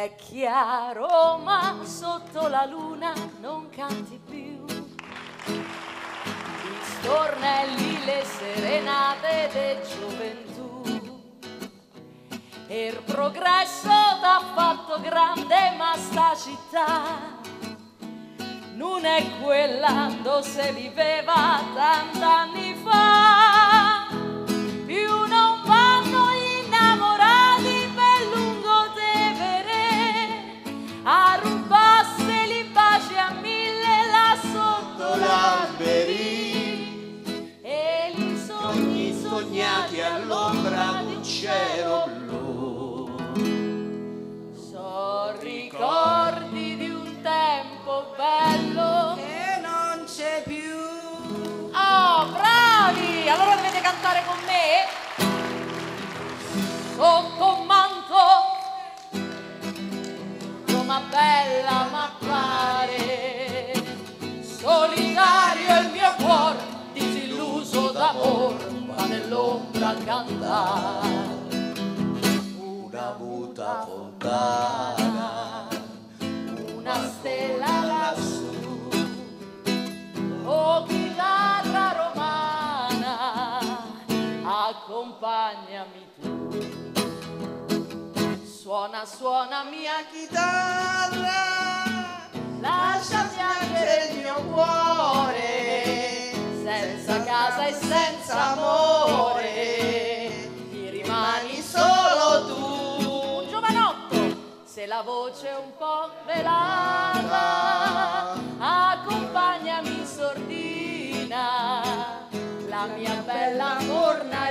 È chiaro, ma sotto la luna non canti più i stornelli, le serenate de gioventù. E il progresso t'ha fatto grande, ma sta città non è quella dove si viveva tant'anni fa. Più non vanno gli innamorati per lungo Tevere a rubasse li baci a mille là sotto l'alberi, e gli sogni sognati all'ombra di un cielo blu. So ricordi di un tempo bello che non c'è più. Oh, bravi! Allora dovete cantare con me. Sotto un manto, Roma bella m'appare, solitario il mio cuore, disilluso d'amor, va nell'ombra a cantare. Una muta fontana, una stella lassù, oh chitarra romana, accompagnami tu. Suona, suona mia chitarra, lascia piangere il mio cuore, senza casa e senza amore, ti rimani solo tu. Un giovanotto, se la voce è un po' velata, accompagnami in sordina, la mia bella corna